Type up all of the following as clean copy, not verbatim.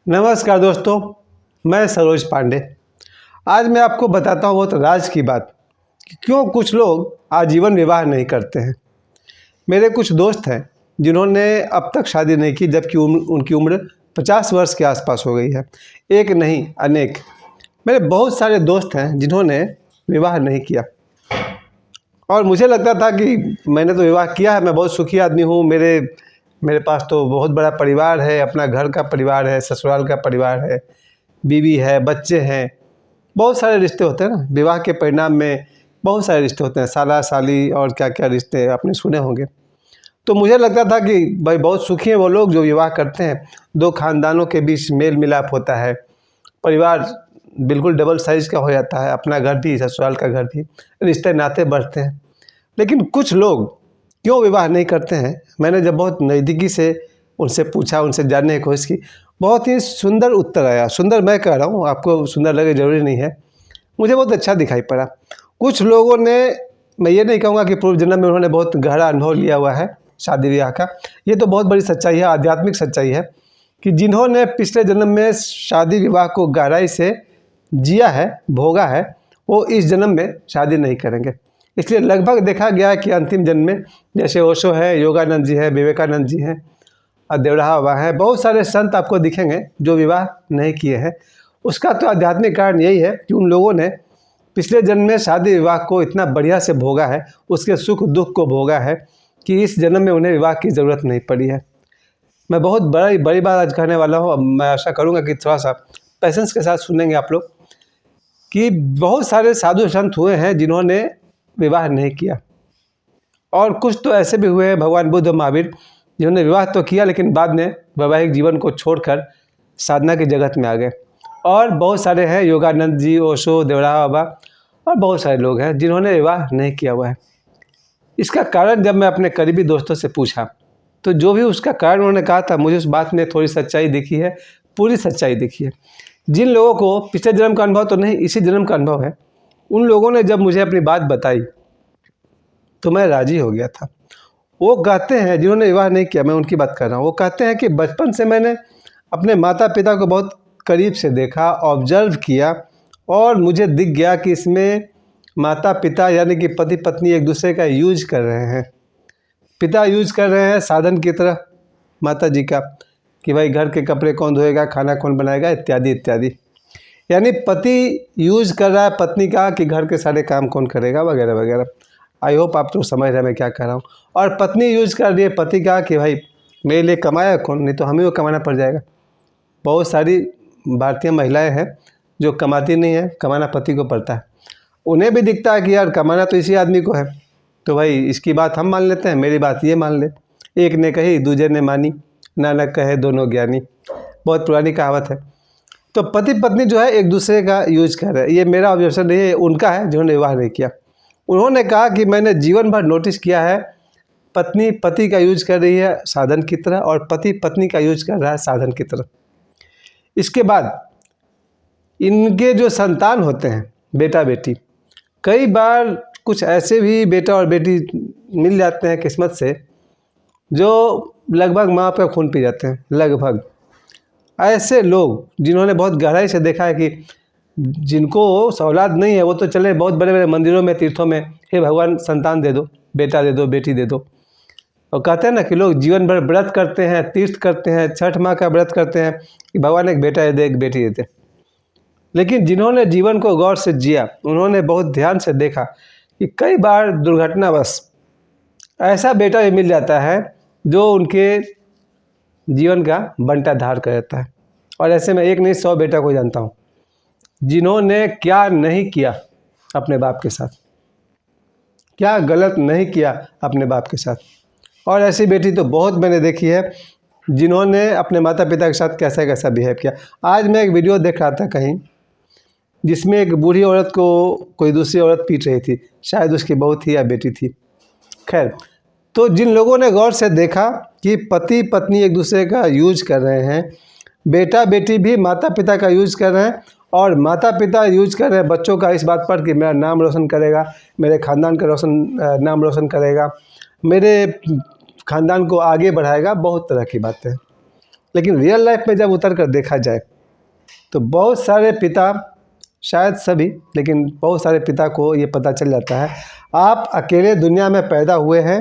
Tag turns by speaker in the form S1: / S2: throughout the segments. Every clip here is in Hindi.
S1: नमस्कार दोस्तों, मैं सरोज पांडे। आज मैं आपको बताता हूँ बहुत राज की बात कि क्यों कुछ लोग आजीवन विवाह नहीं करते हैं। मेरे कुछ दोस्त हैं जिन्होंने अब तक शादी नहीं की, जबकि उनकी उम्र 50 वर्ष के आसपास हो गई है। एक नहीं अनेक मेरे बहुत सारे दोस्त हैं जिन्होंने विवाह नहीं किया, और मुझे लगता था कि मैंने तो विवाह किया है, मैं बहुत सुखी आदमी हूँ, मेरे पास तो बहुत बड़ा परिवार है, अपना घर का परिवार है, ससुराल का परिवार है, बीवी है, बच्चे हैं। बहुत सारे रिश्ते होते हैं ना, विवाह के परिणाम में बहुत सारे रिश्ते होते हैं, साला साली और क्या क्या रिश्ते आपने सुने होंगे। तो मुझे लगता था कि भाई बहुत सुखी हैं वो लोग जो विवाह करते हैं। दो खानदानों के बीच मेल मिलाप होता है, परिवार बिल्कुल डबल साइज का हो जाता है, अपना घर भी ससुराल का घर भी, रिश्ते नाते बढ़ते हैं। लेकिन कुछ लोग क्यों विवाह नहीं करते हैं, मैंने जब बहुत नज़दीकी से उनसे पूछा, उनसे जानने की कोशिश की, बहुत ही सुंदर उत्तर आया। सुंदर मैं कह रहा हूँ, आपको सुंदर लगे ज़रूरी नहीं है, मुझे बहुत अच्छा दिखाई पड़ा। कुछ लोगों ने, मैं ये नहीं कहूँगा कि पूर्व जन्म में उन्होंने बहुत गहरा अनुभव लिया हुआ है शादी ब्याह का, ये तो बहुत बड़ी सच्चाई है, आध्यात्मिक सच्चाई है कि जिन्होंने पिछले जन्म में शादी विवाह को गहराई से जिया है, भोगा है, वो इस जन्म में शादी नहीं करेंगे। इसलिए लगभग देखा गया है कि अंतिम जन्म में, जैसे ओशो है, योगानंद जी है, विवेकानंद जी हैं, देवराहा बाबा है, बहुत सारे संत आपको दिखेंगे जो विवाह नहीं किए हैं। उसका तो आध्यात्मिक कारण यही है कि उन लोगों ने पिछले जन्म में शादी विवाह को इतना बढ़िया से भोगा है, उसके सुख दुख को भोगा है कि इस जन्म में उन्हें विवाह की ज़रूरत नहीं पड़ी है। मैं बहुत बड़ी बात आज कहने वाला हूँ। अब मैं आशा करूँगा कि थोड़ा सा पेशेंस के साथ सुनेंगे आप लोग कि बहुत सारे साधु संत हुए हैं जिन्होंने विवाह नहीं किया, और कुछ तो ऐसे भी हुए हैं, भगवान बुद्ध, महावीर, जिन्होंने विवाह तो किया लेकिन बाद में वैवाहिक जीवन को छोड़कर साधना की जगत में आ गए। और बहुत सारे हैं, योगानंद जी, ओशो, देवराहा बाबा, और बहुत सारे लोग हैं जिन्होंने विवाह नहीं किया हुआ है। इसका कारण जब मैं अपने करीबी दोस्तों से पूछा, तो जो भी उसका कारण उन्होंने कहा था, मुझे उस बात में थोड़ी सच्चाई दिखी है, पूरी सच्चाई दिखी है। जिन लोगों को पिछले जन्म का अनुभव तो नहीं, इसी जन्म का अनुभव है, उन लोगों ने जब मुझे अपनी बात बताई तो मैं राजी हो गया था। वो कहते हैं, जिन्होंने विवाह नहीं किया, मैं उनकी बात कर रहा हूँ, वो कहते हैं कि बचपन से मैंने अपने माता पिता को बहुत करीब से देखा, ऑब्जर्व किया, और मुझे दिख गया कि इसमें माता पिता यानी कि पति पत्नी एक दूसरे का यूज कर रहे हैं। पिता यूज कर रहे हैं साधन की तरह माता जी का, कि भाई घर के कपड़े कौन धोएगा, खाना कौन बनाएगा, इत्यादि इत्यादि। यानी पति यूज कर रहा है पत्नी का कि घर के सारे काम कौन करेगा, वगैरह वगैरह। आई होप आप तो समझ रहे हैं मैं क्या कह रहा हूँ। और पत्नी यूज कर रही है पति का कि भाई मेरे लिए कमाया कौन, नहीं तो हमें को कमाना पड़ जाएगा। बहुत सारी भारतीय महिलाएं हैं जो कमाती नहीं है, कमाना पति को पड़ता है। उन्हें भी दिखता है कि यार कमाना तो इसी आदमी को है, तो भाई इसकी बात हम मान लेते हैं, मेरी बात ये मान ले। एक ने कही दूजे ने मानी, नानक कहे दोनों ज्ञानी, बहुत पुरानी कहावत है। तो पति पत्नी जो है एक दूसरे का यूज कर रहे हैं। ये मेरा ऑब्जर्वेशन नहीं है, उनका है जिन्होंने विवाह नहीं किया। उन्होंने कहा कि मैंने जीवन भर नोटिस किया है, पत्नी पति का यूज कर रही है साधन की तरह, और पति पत्नी का यूज कर रहा है साधन की तरह। इसके बाद इनके जो संतान होते हैं, बेटा बेटी, कई बार कुछ ऐसे भी बेटा और बेटी मिल जाते हैं किस्मत से, जो लगभग माँ का खून पी जाते हैं। लगभग ऐसे लोग जिन्होंने बहुत गहराई से देखा है कि जिनको औलाद नहीं है, वो तो चले बहुत बड़े बड़े मंदिरों में, तीर्थों में, हे भगवान संतान दे दो, बेटा दे दो, बेटी दे दो। और कहते हैं ना कि लोग जीवन भर व्रत करते हैं, तीर्थ करते हैं, छठ माह का व्रत करते हैं कि भगवान एक बेटा दे दे, एक बेटी दे दे। लेकिन जिन्होंने जीवन को गौर से जिया, उन्होंने बहुत ध्यान से देखा कि कई बार दुर्घटनावश ऐसा बेटा भी मिल जाता है जो उनके जीवन का बंटाधार कर देता है। और ऐसे में एक नहीं 100 बेटा को जानता हूँ जिन्होंने क्या नहीं किया अपने बाप के साथ, क्या गलत नहीं किया अपने बाप के साथ। और ऐसी बेटी तो बहुत मैंने देखी है जिन्होंने अपने माता पिता के साथ कैसा कैसा बिहेव किया। आज मैं एक वीडियो देख रहा था कहीं, जिसमें एक बूढ़ी औरत को कोई दूसरी औरत पीट रही थी, शायद उसकी बहू थी या बेटी थी। खैर, तो जिन लोगों ने गौर से देखा कि पति पत्नी एक दूसरे का यूज कर रहे हैं, बेटा बेटी भी माता पिता का यूज कर रहे हैं, और माता पिता यूज कर रहे हैं बच्चों का इस बात पर कि मेरा नाम रोशन करेगा, मेरे ख़ानदान का नाम रोशन करेगा, मेरे ख़ानदान को आगे बढ़ाएगा, बहुत तरह की बातें हैं। लेकिन रियल लाइफ में जब उतर कर देखा जाए तो बहुत सारे पिता, शायद सभी, लेकिन बहुत सारे पिता को ये पता चल जाता है आप अकेले दुनिया में पैदा हुए हैं,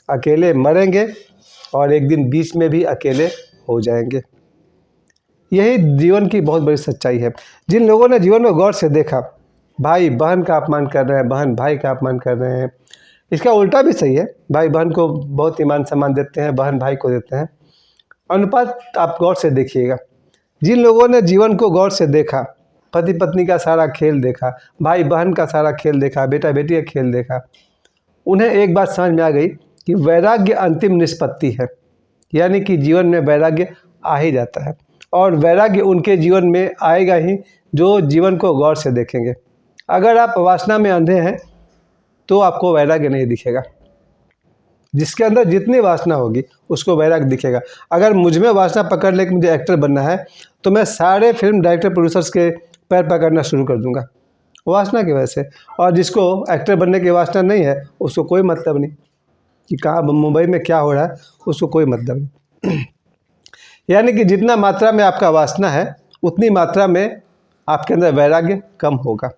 S1: अकेले मरेंगे और एक दिन बीच में भी अकेले हो जाएंगे। यही जीवन की बहुत बड़ी सच्चाई है। जिन लोगों ने जीवन को गौर से देखा, भाई बहन का अपमान कर रहे हैं, बहन भाई का अपमान कर रहे हैं, इसका उल्टा भी सही है, भाई बहन को बहुत ईमान सम्मान देते हैं, बहन भाई को देते हैं। अनुपात आप गौर से देखिएगा। जिन लोगों ने जीवन को गौर से देखा, पति पत्नी का सारा खेल देखा, भाई बहन का सारा खेल देखा, बेटा बेटी का खेल देखा, उन्हें एक बात समझ में आ गई कि वैराग्य अंतिम निष्पत्ति है। यानी कि जीवन में वैराग्य आ ही जाता है, और वैराग्य उनके जीवन में आएगा ही जो जीवन को गौर से देखेंगे। अगर आप वासना में अंधे हैं तो आपको वैराग्य नहीं दिखेगा। जिसके अंदर जितनी वासना होगी उसको वैराग्य दिखेगा। अगर मुझ में वासना पकड़ ले कि मुझे एक्टर बनना है तो मैं सारे फिल्म डायरेक्टर प्रोड्यूसर्स के पैर पकड़ना शुरू कर दूंगा वासना की वजह से। और जिसको एक्टर बनने की वासना नहीं है उसको कोई मतलब नहीं कि कहाँ मुंबई में क्या हो रहा है, उसको कोई मतलब नहीं। यानी कि जितना मात्रा में आपका वासना है उतनी मात्रा में आपके अंदर वैराग्य कम होगा,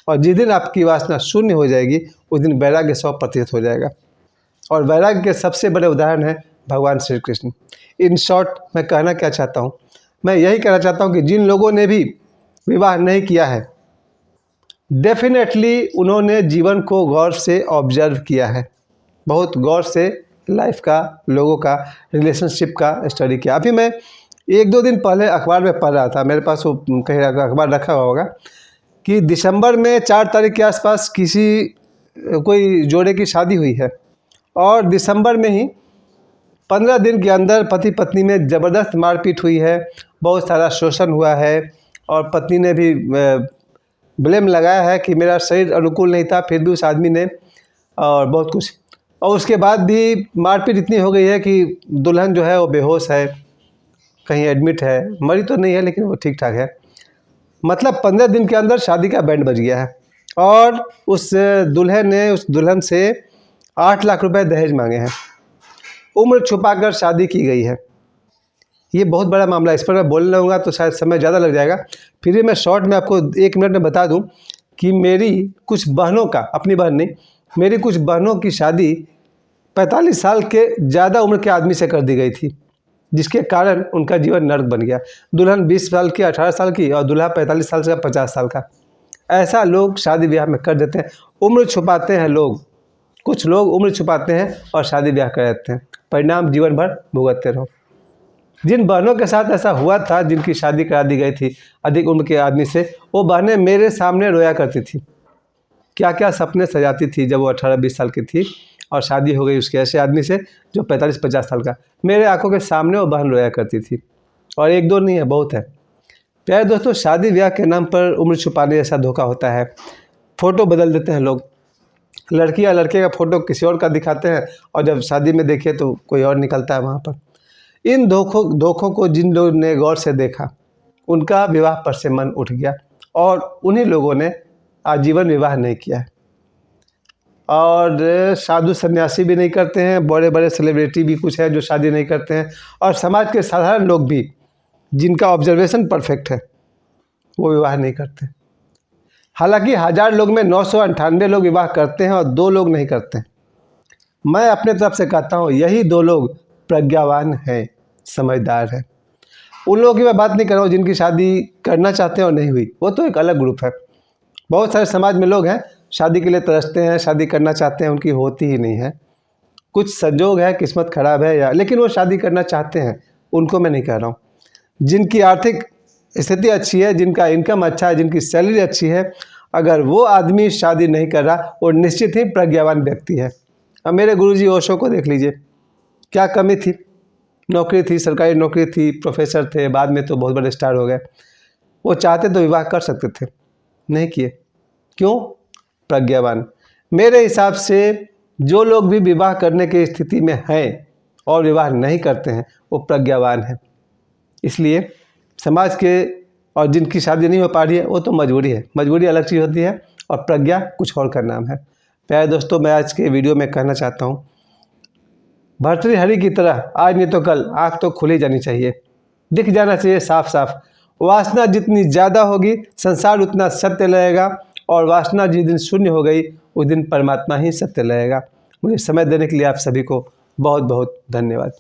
S1: और जिस दिन आपकी वासना शून्य हो जाएगी उस दिन वैराग्य 100% हो जाएगा। और वैराग्य के सबसे बड़े उदाहरण हैं भगवान श्री कृष्ण। इन शॉर्ट मैं कहना क्या चाहता हूँ, मैं यही कहना चाहता हूँ कि जिन लोगों ने भी विवाह नहीं किया है, डेफिनेटली उन्होंने जीवन को गौर से ऑब्जर्व किया है, बहुत गौर से लाइफ का, लोगों का, रिलेशनशिप का स्टडी किया। अभी मैं 1-2 दिन पहले अखबार में पढ़ रहा था, मेरे पास वो कहीं अखबार रखा हुआ होगा, कि दिसंबर में 4 तारीख के आसपास कोई जोड़े की शादी हुई है, और दिसंबर में ही 15 दिन के अंदर पति पत्नी में ज़बरदस्त मारपीट हुई है, बहुत सारा शोषण हुआ है, और पत्नी ने भी ब्लेम लगाया है कि मेरा शरीर अनुकूल नहीं था, फिर भी उस आदमी ने, और बहुत कुछ। और उसके बाद भी मारपीट इतनी हो गई है कि दुल्हन जो है वो बेहोश है, कहीं एडमिट है, मरी तो नहीं है लेकिन वो ठीक ठाक है। मतलब 15 दिन के अंदर शादी का बैंड बज गया है, और उस दुल्हे ने उस दुल्हन से 8 लाख रुपए दहेज मांगे हैं। उम्र छुपाकर शादी की गई है। ये बहुत बड़ा मामला है, इस पर मैं बोलने लगूँगा तो शायद समय ज़्यादा लग जाएगा। फिर भी मैं शॉर्ट में आपको 1 मिनट में बता दूं कि मेरी कुछ बहनों का, अपनी बहन नहीं, मेरी कुछ बहनों की शादी 45 साल के ज़्यादा उम्र के आदमी से कर दी गई थी, जिसके कारण उनका जीवन नर्क बन गया। दुल्हन 20 साल की, 18 साल की, और दूल्हा 45 साल से 50 साल का। ऐसा लोग शादी ब्याह में कर देते हैं। उम्र छुपाते हैं लोग, कुछ लोग उम्र छुपाते हैं और शादी ब्याह कर देते हैं, परिणाम जीवन भर भुगतते रहो। जिन बहनों के साथ ऐसा हुआ था, जिनकी शादी करा दी गई थी अधिक उम्र के आदमी से, वो बहनें मेरे सामने रोया करती थी, क्या क्या सपने सजाती थी जब वो 18-20 साल की थी और शादी हो गई उसके ऐसे आदमी से जो 45-50 साल का। मेरे आंखों के सामने वो बहन रोया करती थी, और 1-2 नहीं है, बहुत है। प्यारे दोस्तों, शादी ब्याह के नाम पर उम्र छुपाने जैसा धोखा होता है। फ़ोटो बदल देते हैं लोग, लड़की या लड़के का फ़ोटो किसी और का दिखाते हैं, और जब शादी में देखे तो कोई और निकलता है वहाँ पर। इन धोखों को जिन लोगों ने गौर से देखा, उनका विवाह पर से मन उठ गया, और उन्हीं लोगों ने आजीवन विवाह नहीं किया है। और साधु सन्यासी भी नहीं करते हैं, बड़े बड़े सेलिब्रिटी भी कुछ हैं जो शादी नहीं करते हैं, और समाज के साधारण लोग भी जिनका ऑब्जर्वेशन परफेक्ट है वो विवाह नहीं करते। हालांकि 1000 लोग में 998 लोग विवाह करते हैं और 2 लोग नहीं करते हैं। मैं अपने तरफ से कहता हूँ यही 2 लोग प्रज्ञावान हैं, समझदार हैं। उन लोगों की मैं बात नहीं कर रहा हूँ जिनकी शादी करना चाहते हैं और नहीं हुई, वो तो एक अलग ग्रुप है। बहुत सारे समाज में लोग हैं शादी के लिए तरसते हैं, शादी करना चाहते हैं, उनकी होती ही नहीं है। कुछ संजोग है, किस्मत खराब है, या लेकिन वो शादी करना चाहते हैं, उनको मैं नहीं कह रहा हूँ। जिनकी आर्थिक स्थिति अच्छी है, जिनका इनकम अच्छा है, जिनकी सैलरी अच्छी है, अगर वो आदमी शादी नहीं कर रहा, वो निश्चित ही प्रज्ञावान व्यक्ति है। अब मेरे गुरुजी ओशो को देख लीजिए, क्या कमी थी, नौकरी थी, सरकारी नौकरी थी, प्रोफेसर थे, बाद में तो बहुत बड़े स्टार हो गए। वो चाहते तो विवाह कर सकते थे, नहीं किए। क्यों? प्रज्ञावान। मेरे हिसाब से जो लोग भी विवाह करने की स्थिति में हैं और विवाह नहीं करते हैं वो प्रज्ञावान हैं। इसलिए समाज के और जिनकी शादी नहीं हो पा रही है वो तो मजबूरी है, मजबूरी अलग चीज़ होती है, और प्रज्ञा कुछ और का नाम है। प्यारे दोस्तों, मैं आज के वीडियो में कहना चाहता हूँ, भर्तृहरि की तरह आज नहीं तो कल आँख तो खुली जानी चाहिए। दिख जाना चाहिए साफ साफ। वासना जितनी ज़्यादा होगी संसार उतना सत्य लगेगा, और वासना जिस दिन शून्य हो गई उस दिन परमात्मा ही सत्य लगेगा। मुझे समय देने के लिए आप सभी को बहुत बहुत धन्यवाद।